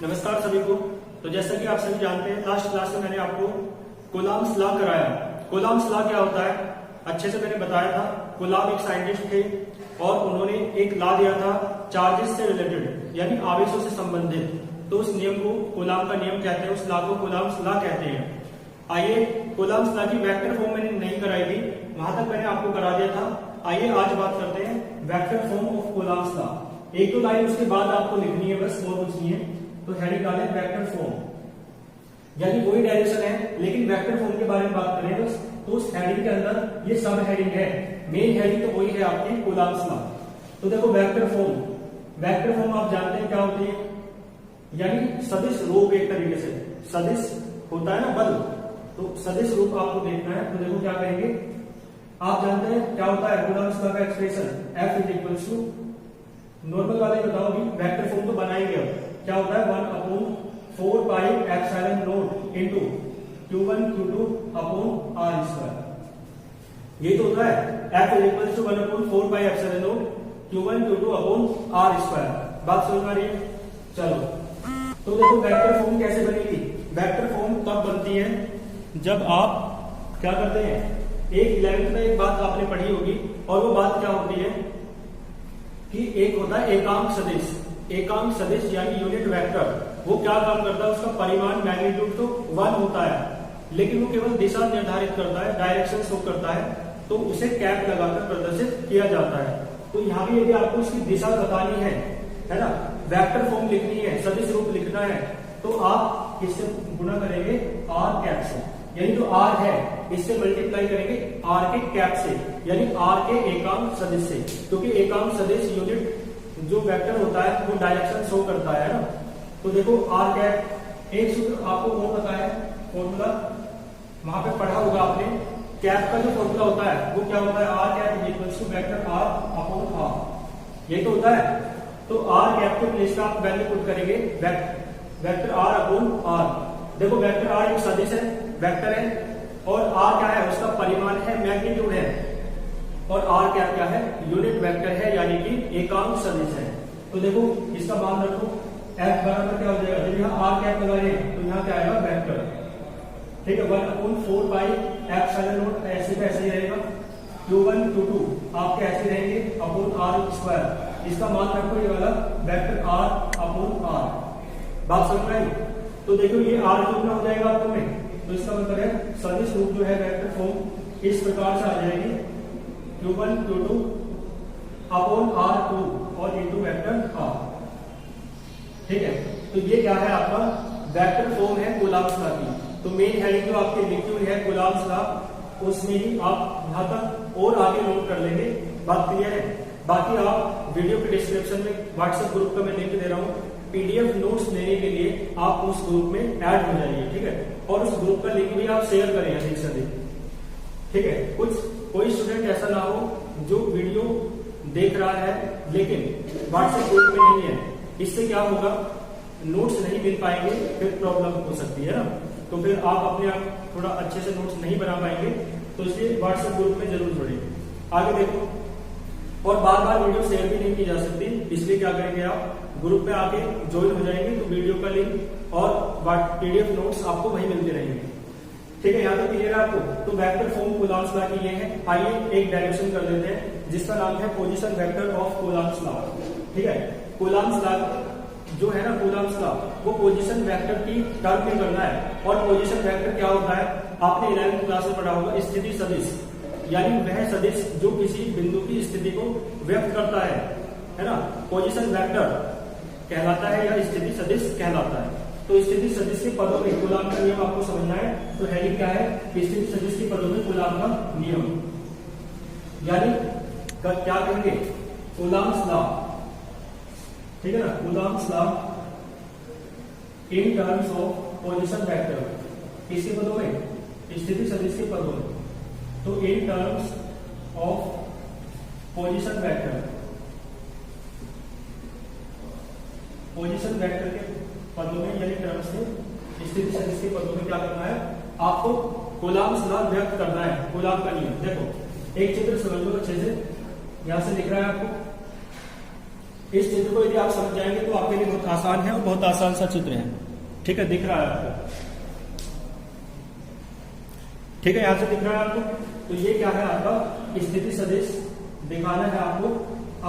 नमस्कार सभी को। तो जैसा कि आप सभी जानते हैं, लास्ट क्लास में मैंने आपको कूलॉम्स लॉ कराया। कूलॉम्स लॉ क्या होता है अच्छे से मैंने बताया था। कूलॉम एक साइंटिस्ट थे और उन्होंने एक लॉ दिया था चार्जेस से रिलेटेड, यानी आवेशों से संबंधित। तो उस नियम को कूलॉम का नियम कहते हैं, उस लॉ को कूलॉम्स लॉ कहते हैं। आइए, कूलॉम्स लॉ की वेक्टर फॉर्म मैंने नहीं कराई थी, वहां तक मैंने आपको करा दिया था। आइए आज बात करते हैं vector form of Coulomb's law. एक दो लाइन उसके बाद आपको लिखनी है, बस और कुछ नहीं है। तो हेडिंग डालें वेक्टर फॉर्म, यानी वही डायरेक्शन है लेकिन वेक्टर फॉर्म के बारे में बात करें बस। तो उस हेडिंग के अंदर ये सब हेडिंग है, मेन हेडिंग तो वही है आपकी कूलॉम्स लॉ। तो देखो वेक्टर फॉर्म आप जानते हैं क्या होती है, यानी सदिश रूप। एक तरीके से सदिश होता है ना बल, तो सदिश रूप आपको देखना है। तो देखो क्या करेंगे, आप जानते हैं क्या होता है कूलॉम्स लॉ का expression F is equal to, normal वाले बताओ भी, वेक्टर फॉर्म तो बनाएंगे। अब क्या होता है 1/4 pi epsilon not into Q1 Q2 upon R square. ये तो होता है F is equal to 1/4 pi epsilon not Q1 Q2 upon R square. बात समझ में आ रही है? चलो, तो देखो वेक्टर फॉर्म कैसे बनेगी। वेक्टर फॉर्म तब बनती है जब आप क्या करते हैं, एक 11th में एक बात आपने पढ़ी होगी, और वो बात क्या होती है कि एक होता है एकांक सदिश। एकांक सदिश यानी यूनिट वेक्टर, वो क्या काम करता है, उसका परिमाण मैग्नीट्यूड तो 1 होता है लेकिन वो केवल दिशा निर्धारित करता है, डायरेक्शन शो करता है। तो उसे कैप लगाकर प्रदर्शित किया जाता है। तो यहाँ भी यदि आपको इसकी दिशा बतानी है ना, वेक्टर फॉर्म लिखनी है, सदिश रूप लिखना है, तो आप किससे गुणा करेंगे, आर कैप से। यानी जो आर है इससे मल्टीप्लाई करेंगे आर के कैप से, यानी आर के एकांक सदिश से। क्योंकि एकांक सदिश यूनिट जो वेक्टर होता है वो डायरेक्शन शो करता है ना। तो देखो आर कैप, एक सूत्र आपको कौन पता है, फॉर्मूला वहां पे पढ़ा होगा आपने। कैप का जो फॉर्मूला होता है वो क्या होता है, R cap equals to vector R upon R. ये तो होता है। तो आर कैप के प्लेस का आप वैल्यू पुट करेंगे वेक्टर आर अपॉन आर। देखो वेक्टर आर एक सदिश है, वेक्टर है, और आर क्या है, उसका परिमाण है, मैग्नीट्यूड है, और आर क्या है, यूनिट वेक्टर है, यानी कि एकांक सदिश है। तो देखो इसका मान रखो, F बराबर क्या हो जाएगा, जब यहाँ आर कैप लगाए तो यहाँ क्या आएगा, वेक्टर। ठीक है, 1/4 पाई एप्सिलॉन नॉट ऐसे का ऐसे ही रहेगा, Q1 Q2 आपके ऐसे रहेंगे अपॉन R स्क्वायर। इसका मान रखो ये वाला वेक्टर R अपॉन R। बात समझ में आई? तो देखो ये R कितना हो जाएगा आपको में, तो इसका मतलब है सदिश रूप जो है वेक्टर फॉर्म इस प्रकार से आ जाएगी, Q1 Q2 अपॉन R2 और इनटू वेक्टर R। ठीक है, तो ये क्या है आपका वेक्टर फॉर्म है कूलॉम्स लॉ की। तो मेन हेडिंग जो आपकी लिखी हुई है कूलॉम्स लॉ, उसमें ही आप यहां तक और आगे नोट कर लेंगे। बात क्लियर है? बाकी आप वीडियो के डिस्क्रिप्शन में व्हाट्सएप ग्रुप का मैं लिंक दे रहा हूँ, पीडीएफ नोट्स लेने के लिए आप उस ग्रुप में ऐड हो जाइए। ठीक है, और उस ग्रुप का लिंक भी आप शेयर करें अधिक से अधिक। ठीक है, कोई स्टूडेंट ऐसा ना हो जो वीडियो देख रहा है लेकिन व्हाट्सएप ग्रुप में नहीं है। इससे क्या होगा, नोट्स नहीं मिल पाएंगे, फिर प्रॉब्लम हो सकती है ना। तो फिर आप अपने आप थोड़ा अच्छे से नोट्स नहीं बना पाएंगे, तो इसलिए व्हाट्सएप ग्रुप में जरूर जुड़िए। आगे देखो, और बार बार वीडियो शेयर भी नहीं की जा सकती, इसलिए क्या करेंगे, आप ग्रुप में आके ज्वाइन हो जाएंगे तो वीडियो का लिंक और पीडीएफ नोट्स आपको वहीं मिलते रहेंगे। ठीक है, यहाँ तक क्लियर है आपको? तो वेक्टर फॉर्म कूलॉम्स लॉ की ये है। आइए एक डायरेक्शन कर देते हैं जिसका नाम है position vector of Coulomb's law. ठीक है, कूलॉम्स लॉ जो है ना, कूलॉम्स लॉ वो पोजीशन वेक्टर की टर्म में करना है। और पोजीशन वेक्टर क्या होता है, आपने 11th क्लास में पढ़ा होगा, स्थिति सदिश, यानी वह सदिश जो किसी बिंदु की स्थिति को व्यक्त करता है ना, पोजीशन वेक्टर कहलाता है या स्थिति सदिश कहलाता है। तो स्थिति सदिश के पदों में कूलॉम का नियम आपको समझना है। तो हेडिंग क्या है, स्थिति सदिश के पदों में कूलॉम का नियम, यानी क्या कहेंगे, कूलॉम्स लॉ। ठीक है ना, Coulomb's law in terms of position vector, किसके पदों में, स्थिति सदिश के पदों में। तो इन terms of position vector, position vector के पदों में यानी टर्म्स से स्थिति सदिश के पदों में क्या करना है, आपको कूलॉम्स लॉ व्यक्त करना है, कूलॉम का नियम। देखो एक चित्र समझ लो अच्छे से, यहां से लिख रहा है आपको इस चित्र को यदि आप समझ जाएंगे तो आपके लिए बहुत आसान है और बहुत आसान सा चित्र है। ठीक है, दिख रहा है आपको? ठीक है, यहां से दिख रहा है आपको। तो ये क्या है आपका स्थिति सदिश दिखाना है आपको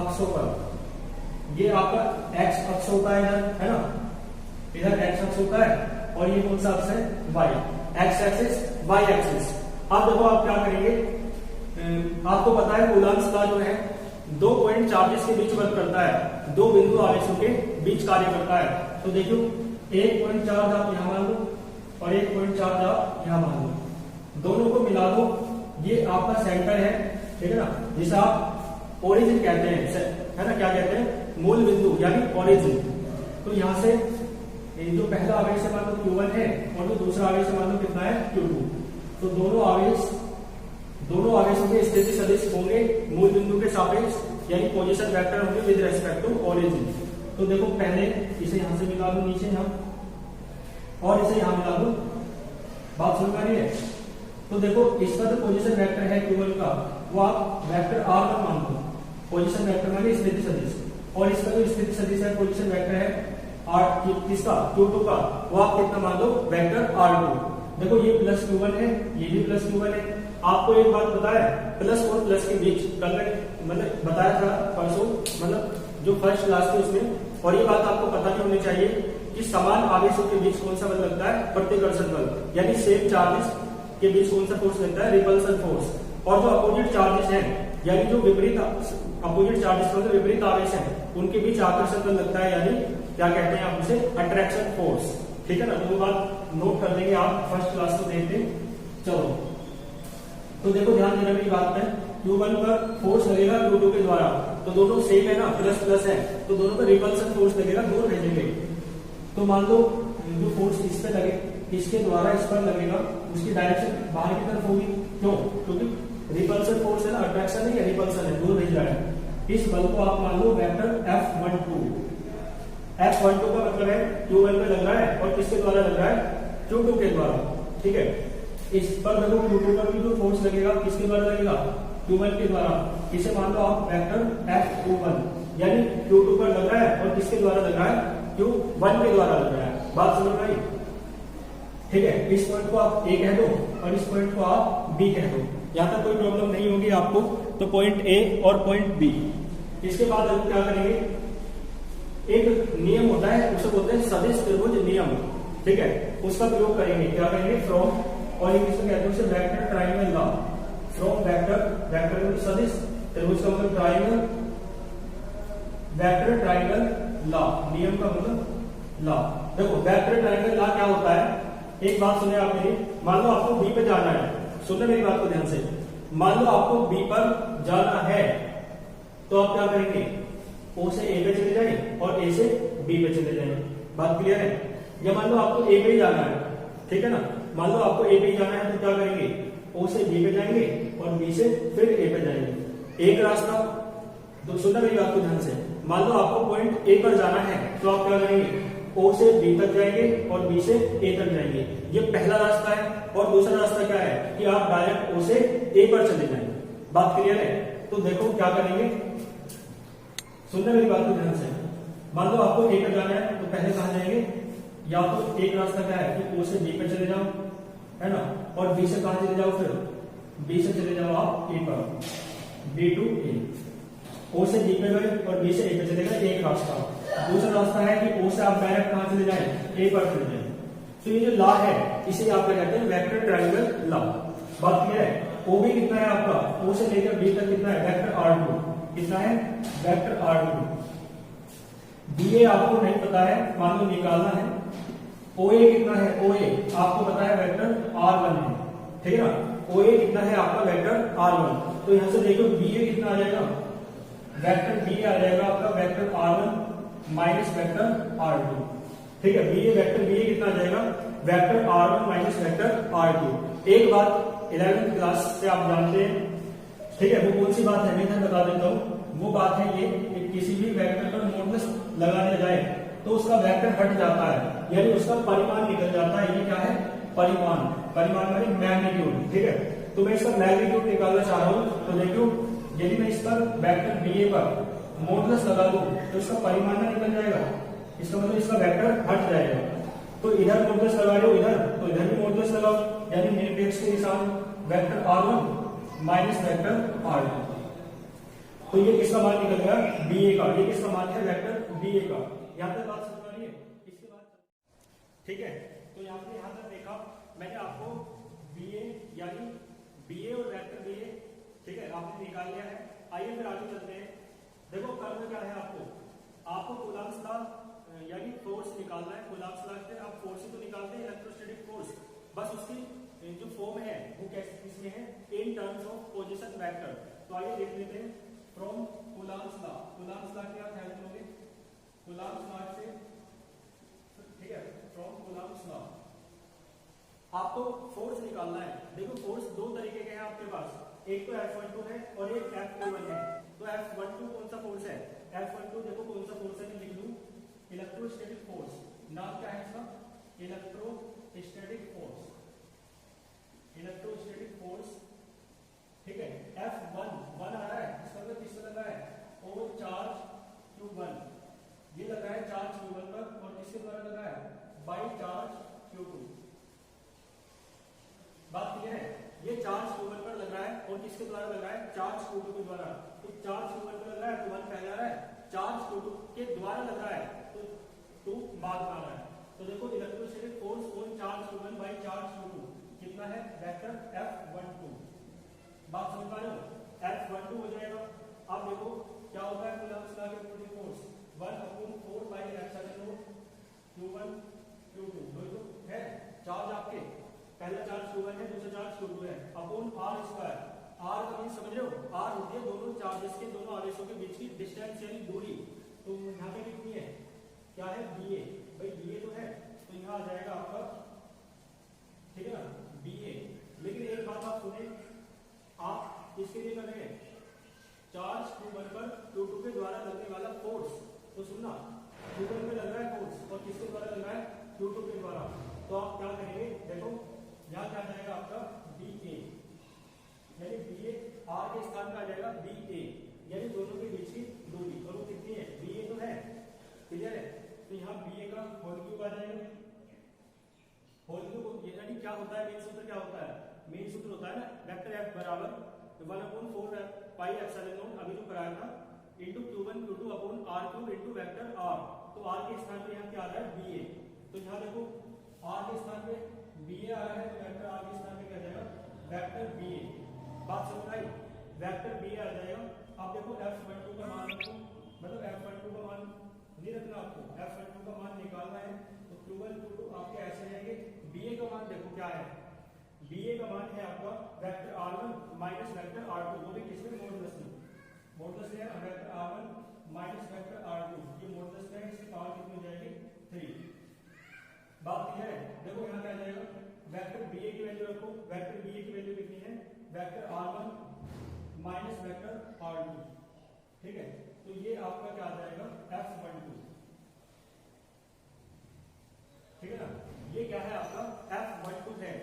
अक्षों पर। ये आपका एक्स अक्ष होता है इधर, है ना, इधर एक्स अक्ष होता है और ये कौन सा अक्ष है? Y. X axis Y axis. अब देखो आप क्या करेंगे, आपको पता है कूलम्ब्स लॉ जो है 2 पॉइंट चार्जेस के बीच वर्क करता है, 2 बिंदु आवेशों के बीच कार्य करता है। तो देखो 1 पॉइंट चार्ज आप यहां मान लो और 1 पॉइंट चार्ज आप यहां मान लो, दोनों को मिला दो, ये आपका सेंटर है, ठीक है ना, जिसे आप ओरिजिन कहते हैं, है ना, क्या कहते हैं? मूल बिंदु यानी ओरिजिन। तो यहां से जो पहला आवेश है मान लो Q1 है और जो दूसरा आवेश मान लो कितना है? Q2। तो दोनों आवेशों के स्थिति सदिश होंगे मूल बिंदु के सापेक्ष, यानी पोजीशन वेक्टर होंगे विद रेस्पेक्ट टू ओरिजिन। तो देखो पहले इसे यहां से मिला दो नीचे हम, और इसे यहां मिला दो। बात समझ में आ रही है? तो देखो इसका जो पोजीशन वेक्टर है Q1 का, वो आप वेक्टर R1 मान लो, पोजीशन वेक्टर माने स्थिति सदिश, और इसका जो स्थिति सदिश है पोजीशन वेक्टर है किसका? Q2 का, वो आप कितना मान लो? Vector R2। देखो ये प्लस Q1 है, ये भी प्लस Q1 है। आपको एक बात पता है, प्लस और प्लस के बीच कल मतलब बताया था परसों, मतलब जो फर्स्ट क्लास थी उसमें, और ये बात आपको पता भी होनी चाहिए कि समान आवेशों के बीच कौन सा बल लगता है? प्रतिकर्षण बल, यानी सेम चार्जेस के बीच कौन सा फोर्स लगता है? Repulsion force. और जो अपोजिट चार्जेस हैं, यानी जो विपरीत अपोजिट चार्जेस मतलब विपरीत आवेश हैं, उनके बीच आकर्षण बल लगता है, यानी क्या कहते हैं आप उसे? Attraction force. ठीक है ना, तो वो बात नोट कर लेंगे आप फर्स्ट क्लास को देखते। चलो तो देखो ध्यान देने की बात है, Q1 पर फोर्स लगेगा Q2 के द्वारा, तो दोनों सेम है ना, प्लस प्लस है, तो दोनों पर रिपल्सन फोर्स लगेगा, दूर भेजेंगे। तो मान लो जो फोर्स इस पे लगे, इसके द्वारा इस पर लगेगा, उसकी डायरेक्शन बाहर की तरफ होगी। क्यों? क्योंकि रिपल्सन फोर्स है ना, अट्रैक्शन नहीं है, रिपल्सन है, दूर भेज रहा है। इस बल को आप मान लो वेक्टर F12। F12 का मतलब है Q1 पे लग रहा है और किसके द्वारा लग रहा है? Q2 के द्वारा। ठीक है, इस पर देखो Q2 पर भी जो फोर्स लगेगा किसके द्वारा लगेगा? Q1 के द्वारा। इसे मान लो आप वेक्टर F21, यानी Q2 पर लग रहा है और किसके द्वारा लग रहा है? Q1 के द्वारा लग रहा है। बात समझ में आई? ठीक है, इस पॉइंट को आप A कह दो और इस पॉइंट को आप B कह दो, यहां तक कोई प्रॉब्लम नहीं होगी आपको। तो पॉइंट A और पॉइंट B। इसके बाद हम क्या करेंगे, एक नियम होता है, उसे बोलते हैं सदिश त्रिभुज नियम। ठीक है, उसका प्रयोग करेंगे। क्या करेंगे? फ्रॉम, और इंग्लिश में कहते हैं उसे vector triangle law. From vector सदिश त्रिभुज का मतलब ट्रायंगल, वेक्टर ट्रायंगल लॉ, नियम का मतलब लॉ। देखो वेक्टर ट्रायंगल लॉ क्या होता है, एक बात सुने आप मेरी। मान लो आपको बी पे जाना है, सुनना मेरी बात को ध्यान से। मान लो आपको बी पर जाना है, तो आप क्या करेंगे? ओ से ए पे चले जाएं और ए से बी पे चले जाएं। बात क्लियर है? या मान लो आपको ए पे ही जाना है, ठीक है ना, मान लो आपको ए पे ही जाना है, तो क्या करेंगे? ओ से बी पे जाएंगे और बी से फिर ए पे जाएंगे। एक रास्ता, तो सुनना मेरी बात को ध्यान से। मान लो आपको पॉइंट ए पर जाना है, तो आप क्या करेंगे? ओ से बी तक जाएंगे और बी से ए तक जाएंगे। ये पहला रास्ता है। और दूसरा रास्ता क्या है कि आप डायरेक्ट ओ से ए पर चले जाएंगे। बात क्लियर है? तो देखो क्या करेंगे, सुनना मेरी बात को ध्यान से। मान लो आपको ए पर जाना है, तो पहले कहां जाएंगे? या तो एक रास्ता क्या है कि ओ से बी पे चले जाओ, है ना, और बी से कहां चले जाओ? फिर बी से चले जाओ आप ए पर, बी टू ए। ओ से बी पे गए और बी से ए पे चले गए, एक रास्ता। दूसरा रास्ता है कि ओ से आप डायरेक्ट कहां चले जाएं? ए पर चले जाएं। तो ये जो लॉ है इसे आप क्या कहते हैं? Vector triangle law. बात क्लियर है? ओ भी कितना है आपका? ओ से लेकर बी तक कितना है? Vector R2। कितना है? Vector R2। बी ए आपको नहीं पता है, मान लो निकालना है। OA कितना है? OA आपको पता है वेक्टर R1 है, ठीक है ना। OA कितना है आपका? Vector R1। तो यहां से देखो BA कितना आ जाएगा? वेक्टर BA आ जाएगा आपका vector R1 minus vector R2। ठीक है, BA वेक्टर BA कितना आ जाएगा? Vector R1 minus vector R2। एक बात 11th क्लास से आप जानते हैं, ठीक है, वो कौन सी बात है मैं इधर बता देता हूँ। वो बात है ये कि किसी भी वेक्टर पर मॉडुलस लगाने जाए तो उसका वेक्टर हट जाता है, यानी उसका परिमाण निकल जाता है। ये क्या है? परिमाण। परिमाण माने मैग्नीट्यूड। ठीक है, तो मैं इसका मैग्नीट्यूड निकालना चाह रहा हूं, तो देखो यदि मैं इस पर वेक्टर BA पर मॉडुलस लगा दूं तो इसका परिमाण निकल जाएगा, इसका मतलब इसका वेक्टर हट जाएगा। तो इधर मॉडुलस लगा रहे हो इधर, तो इधर भी मॉडुलस लगाओ, यानी निरपेक्ष के निशान vector r1 minus vector r2। तो ये किसका मान निकल गया, BA का। ये किसका मान है, वेक्टर BA का। यहां तक बात समझ आ रही है। इसके बाद ठीक है, तो यहां तक देखा मैंने आपको BA यानी BA और वेक्टर BA, ठीक है, आपने निकाल लिया है। आइए फिर आगे चलते हैं। देखो करना क्या है, आपको कूलम्ब्स लॉ यानी फोर्स निकालना है। कूलम्ब्स लॉ से आप फोर्स ही तो निकालते हैं, इलेक्ट्रोस्टैटिक फोर्स, बस उसकी जो फॉर्म है वो कैसे किसमें है, इन टर्म्स ऑफ पोजीशन वेक्टर। तो आइए देख लेते हैं from Coulomb's law. Coulomb's law की आप हेल्प लोगे, कूलम्ब्स लॉ से, ठीक है, फ्रॉम कूलम्ब्स लॉ आपको फोर्स निकालना है। देखो फोर्स दो तरीके के हैं आपके पास, एक तो F12 है और एक F21 है। तो F12 कौन सा फोर्स है, F12 देखो कौन सा फोर्स है, मैं लिख लूं इलेक्ट्रोस्टैटिक फोर्स। नाम क्या है इसका, इलेक्ट्रोस्टैटिक फोर्स, इलेक्ट्रोस्टैटिक फोर्स, ठीक है। F1 1 आ रहा है, इसका मतलब किस पर लगा है, और चार्ज Q1, ये लगा है चार्ज Q1 पर, और किसके द्वारा लगा है, बाई चार्ज Q2। बात क्लियर है, ये चार्ज Q1 पर लग रहा है और किसके द्वारा लग रहा है, चार्ज Q2 के द्वारा। तो चार्ज Q1 पर लग रहा है तो 1 पहले आ रहा है, चार्ज Q2 के द्वारा लग रहा है तो 2 बाद में आ रहा है। तो देखो electrostatic force on charge Q1 by charge Q2 कितना है, वेक्टर F12। बात समझ पा रहे हो, F12 हो जाएगा। अब देखो क्या होता है कूलम्ब्स लॉ के according, force 1/4 pi epsilon not Q1 Q2, दो है चार्ज आपके, पहला चार्ज Q1 है, दूसरा चार्ज Q2 है, अपॉन r स्क्वायर। r का मीन समझ रहे हो, r होती है दोनों चार्जेस के, दोनों आवेशों के बीच की डिस्टेंस यानी दूरी। तो यहाँ पे कितनी है, क्या है, BA। भाई BA तो है, तो यहाँ आ जाएगा आपका, ठीक है ना, BA। लेकिन एक बात आप सुने, आप इसके लिए करेंगे चार्ज Q1 पर Q2 के द्वारा लगने वाला फोर्स। तो सुनना, Q1 पे लग रहा है फोर्स और किसके द्वारा लग रहा है, Q2 के द्वारा। तो आप क्या करेंगे, देखो यहाँ क्या जाएगा आपका BA, यानी BA R के स्थान पे आ जाएगा BA, यानी दोनों के बीच की दूरी, और वो कितनी है, BA तो है, क्लियर है। तो यहाँ BA का होल क्यूब आ जाएगा। होल क्यूब यानी क्या होता है, मेन सूत्र क्या होता है, मेन सूत्र होता है ना वेक्टर F बराबर 1/4 पाई एप्सिलॉन नॉट, अभी जो कराया था, into Q1 Q2 upon R3 into vector R। तो R के स्थान पे यहाँ क्या आ रहा है, BA। तो यहाँ देखो R के स्थान पे BA आ रहा है, तो वेक्टर R के स्थान पे क्या जाएगा, वेक्टर BA। बात समझ आई, वेक्टर BA आ जाएगा। अब देखो F12 का मान रखो, मतलब F12 का मान नहीं रखना आपको, F12 का मान निकालना है। तो Q1 Q2 आपके ऐसे रहेंगे। BA का मान देखो क्या है, BA का मान है आपका vector R1 minus vector R2, वो भी किसमें, मॉडुलस में, मॉडुलस है ना, vector R1 minus vector R2, ये मॉडुलस है, इसकी पावर कितनी हो जाएगी, 3। बात क्लियर है। देखो यहाँ क्या जाएगा, वेक्टर BA की वैल्यू रखो, वेक्टर BA की वैल्यू कितनी है, vector R1 minus vector R2, ठीक है। तो ये आपका क्या आ जाएगा, F12, ठीक है ना। ये क्या है आपका F12 है,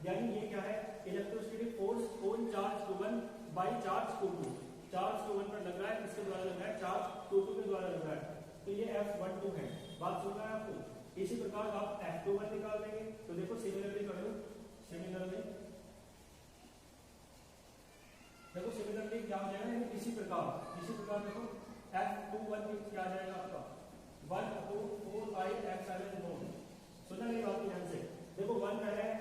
यानी ये क्या है, electrostatic force on charge Q1 by charge Q2। Charge Q1 पर लग रहा है, किसके द्वारा लग रहा है, चार्ज Q2 के द्वारा लग रहा है, तो ये F12 है। बात सुन रहा है आपको। इसी प्रकार आप F21 निकाल देंगे। तो देखो सिमिलरली करो, सिमिलरली देखो, सिमिलरली क्या हो जाएगा, इसी प्रकार देखो F21 क्या आ जाएगा आपका, 1/4 पाई एप्सिलॉन नॉट। सुना नहीं बात ध्यान से, देखो 1 पहले है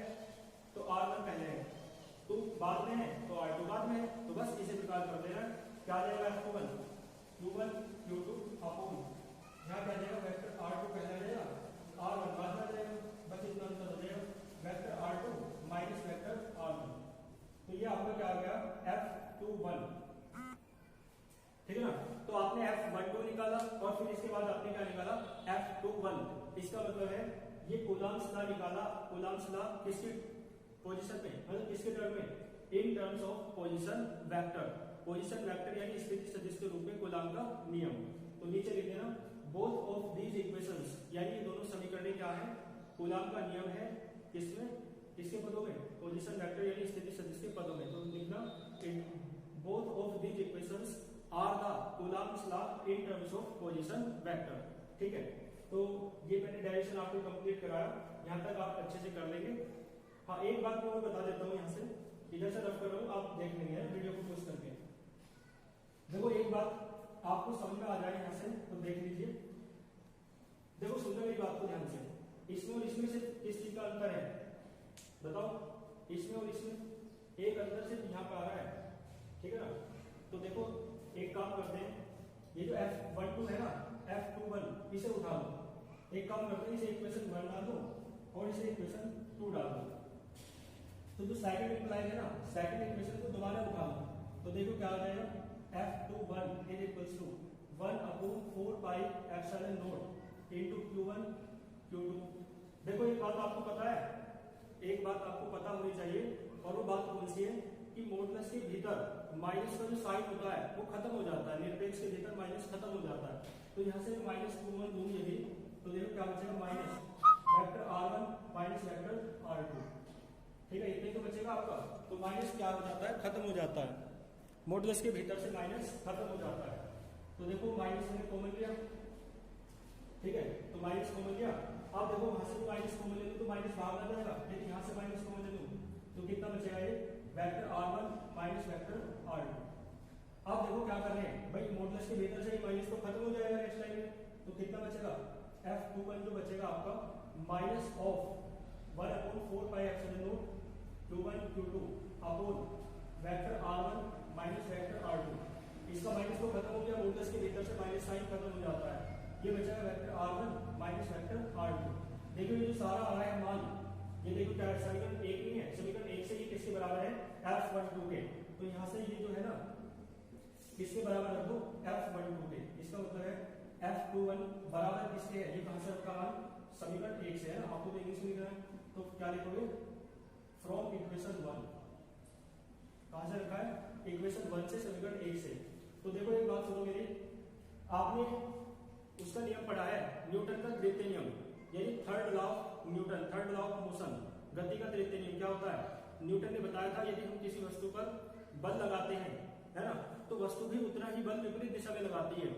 तो R1 पहले है, 2 बाद में है तो R2 बाद में है। तो बस इसी प्रकार कर देना, क्या आ जाएगा F21 Q1 Q2 अपॉन, यहाँ क्या जाएगा, वेक्टर R2 पहले आ जाएगा, R1 बाद में आ जाएगा, बस इतना अंतर हो जाएगा, vector R2 minus vector R1। तो ये आपका क्या आ गया, F21, ठीक है ना। तो आपने F12 निकाला और फिर इसके बाद आपने क्या निकाला, F21। इसका मतलब है ये कूलम्ब्स लॉ निकाला। कूलम्ब्स लॉ किसकी पोजीशन में, मतलब किसके टर्म में, इन terms of position vector. Position vector यानी स्थिति सदिश के रूप में कूलम्ब का नियम। तो नीचे लिख देना, बोथ ऑफ दीज इक्वेशंस, यानी ये दोनों समीकरण क्या है, कूलम्ब का नियम है, किसमें, किसके पदों में, पोजीशन वेक्टर यानी स्थिति सदिश के पदों में। तो लिखना, both of these equations are the Coulomb's law in terms of position vector. ठीक है, तो ये मैंने डेरिवेशन आपको कंप्लीट कराया, यहाँ तक आप अच्छे से कर लेंगे। हाँ, एक बात मैं बता देता हूँ, यहाँ से इधर से रफ कर रहा हूँ, आप देख लेंगे वीडियो को पोस्ट करके। देखो एक बात आपको समझ में आ जाए यहाँ से, तो देख लीजिए। देखो सुनना मेरी बात को ध्यान से, इसमें और इसमें से किस चीज का अंतर है बताओ? इसमें और इसमें एक अंतर सिर्फ यहाँ पे आ रहा है, ठीक है ना? तो देखो एक काम करते हैं, ये जो F12 है ना, F21 इसे उठा लो। एक काम करते हैं, इसे इक्वेशन 1 डाल दो और इसे इक्वेशन 2 डाल दो। तो जो सेकंड इक्वलाइज है ना, सेकंड इक्वेशन को दोबारा उठा लो, तो देखो क्या आ जाएगा, F21 is equals to 1/4 pi epsilon not into Q1 Q2। देखो एक बात आपको पता है, एक बात आपको पता होनी चाहिए, और वो बात कौन सी है कि मॉडुलस के भीतर माइनस का जो साइन होता है वो खत्म हो जाता है, निरपेक्ष के भीतर माइनस खत्म हो जाता है। तो यहाँ से -2 लूंगी यदि, तो देखो क्या बचेगा, minus vector R1 minus vector R2। ठीक है, इतने तो बचेगा आपका। तो माइनस क्या हो जाता है, खत्म हो जाता है, मॉडुलस के भीतर से माइनस खत्म हो जाता है। तो देखो माइनस मैंने कॉमन लिया, ठीक है, तो माइनस कॉमन लिया। अब देखो वहां से भी माइनस कॉमन ले लो तो माइनस बाहर आ जाएगा, लेकिन यहाँ से माइनस कॉमन ले लो तो कितना बचेगा, ये vector R1 minus vector R2। अब देखो क्या कर रहे हैं भाई, मॉडुलस के भीतर से माइनस तो खत्म हो जाएगा नेक्स्ट लाइन में, तो कितना बचेगा, F21 जो बचेगा आपका minus of 1/4 pi epsilon not Q1 Q2 upon vector R1 minus vector R2। इसका माइनस तो खत्म हो गया, मॉडुलस के भीतर से माइनस साइन खत्म हो जाता है, ये बचेगा vector R1 minus vector R2। देखो ये जो सारा आ रहा है मान, ये देखो क्या समीकरण 1 नहीं है, समीकरण 1 से ये किसके बराबर है, F12 के। तो यहाँ से ये जो है ना, किसके बराबर रख दो, F12 के। इसका मतलब है F21 बराबर किसके है, ये कहां से रखा मान, समीकरण 1 से है ना, आपको तो इंग्लिश में लिखना है, तो क्या लिखोगे, फ्रॉम इक्वेशन 1। कहां से रखा है, इक्वेशन 1 से, समीकरण 1 से। तो देखो एक बात सुनो मेरी, आपने उसका नियम पढ़ा है, न्यूटन का तृतीय नियम, यानी third law of Newton, third law of motion, गति का तृतीय नियम। क्या होता है, न्यूटन ने बताया था यदि हम किसी वस्तु पर बल लगाते हैं, है ना, तो वस्तु भी उतना ही बल विपरीत दिशा में लगाती है।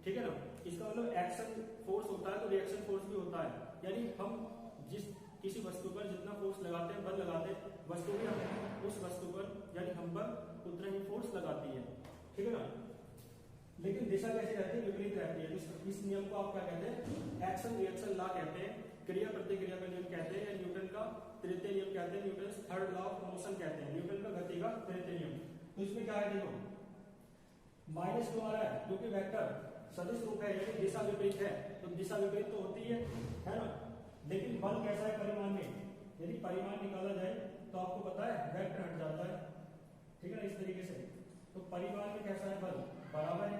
ठीक है ना, इसका मतलब एक्शन फोर्स होता है तो रिएक्शन फोर्स भी होता है, यानी हम जिस किसी वस्तु पर जितना फोर्स लगाते हैं, बल लगाते हैं, वस्तु भी हमें उस वस्तु पर यानी हम पर उतना ही फोर्स लगाती है। ठीक है ना, लेकिन दिशा कैसे रहती है, विपरीत रहती है। इस नियम को आप क्या कहते हैं, एक्शन रिएक्शन लॉ कहते हैं, क्रिया प्रतिक्रिया का नियम कहते हैं, या न्यूटन का तृतीय नियम कहते हैं, Newton third law of motion कहते हैं, न्यूटन का गति का तृतीय नियम। तो इसमें क्या है, देखो माइनस क्यों आ रहा है, क्योंकि वेक्टर सदिश रूप है, यानी दिशा विपरीत है, तो दिशा विपरीत तो होती है ना। लेकिन बल कैसा है, परिमाण में, यदि परिमाण निकाला जाए तो आपको पता है वेक्टर हट जाता है। ठीक है ना, इस तरीके से। तो परिमाण में कैसा है, बल बराबर है,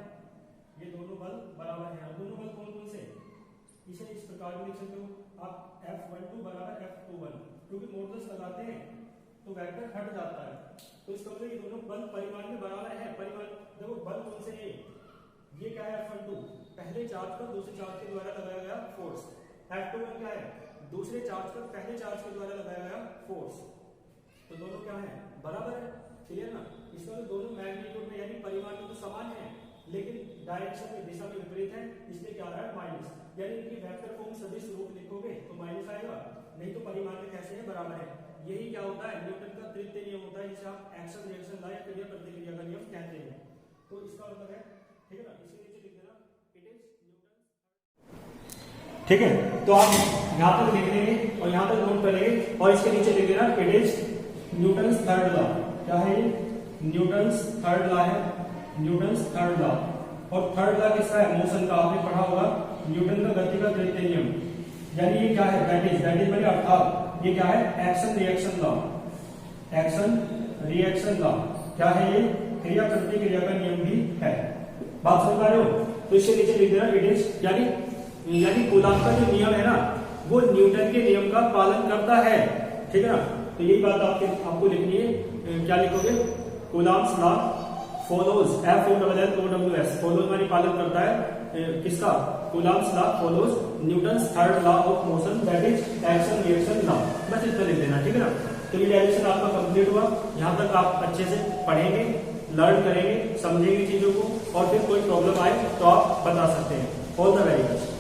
ये दोनों बल बराबर है। दोनों बल कौन कौन से, इसे इस प्रकार में लिख सकते हो आप, F12 बराबर F21, क्योंकि मॉडुलस लगाते हैं तो वेक्टर हट जाता है, तो इसका मतलब ये दोनों बल परिमाण में बराबर है। परिमाण देखो बल कौन से है, ये क्या है, F12 पहले चार्ज पर दूसरे चार्ज के द्वारा लगाया गया फोर्स, F21 क्या है, दूसरे चार्ज पर पहले चार्ज के द्वारा लगाया गया फोर्स। तो दोनों क्या है, बराबर है, क्लियर ना। इसका मतलब दोनों मैग्नीट्यूड में यानी परिमाण में तो समान है, लेकिन डायरेक्शन में, दिशा में विपरीत है, इसलिए क्या आ रहा है, माइनस। यानी इनकी वेक्टर फॉर्म सदिश रूप लिखोगे तो माइनस आएगा, नहीं तो परिमाण में कैसे है, बराबर है। यही क्या होता है, न्यूटन का तृतीय नियम होता है, जिसे आप एक्शन रिएक्शन लॉ या क्रिया प्रतिक्रिया का नियम कहते हैं। तो इसका मतलब है, ठीक है ना, इसके नीचे लिख देना इट इज न्यूटन। ठीक है, तो आप यहाँ तक लिख लेंगे और यहाँ तक नोट करेंगे, और इसके नीचे लिख देना it is Newton's third law. क्या है ये, न्यूटन्स थर्ड लॉ है, न्यूटन्स थर्ड लॉ। और थर्ड लॉ किसका है, मोशन का, आपने पढ़ा होगा, न्यूटन का गति का तृतीय नियम। यानी ये क्या है, दैट इज मैंने अर्थात ये क्या है, action reaction law, action reaction law. क्या है ये, क्रिया प्रतिक्रिया का नियम भी है। बात समझ पा रहे हो, तो इससे नीचे लिख देना इट इज, यानी कूलॉम का जो नियम है ना, वो न्यूटन के नियम का पालन करता है। ठीक है ना, तो यही बात आपको लिखनी है। क्या लिखोगे, Coulomb's law follows, FOLLOWS, follows माने पालन करता है, किसका, Coulomb's law follows Newton's third law of motion, that is action reaction law. बस इतना लिख देना, ठीक है ना। तो ये डेरिवेशन आपका कंप्लीट हुआ, यहाँ तक आप अच्छे से पढ़ेंगे, लर्न करेंगे, समझेंगे चीजों को, और फिर कोई प्रॉब्लम आए तो आप बता सकते हैं। All the very best.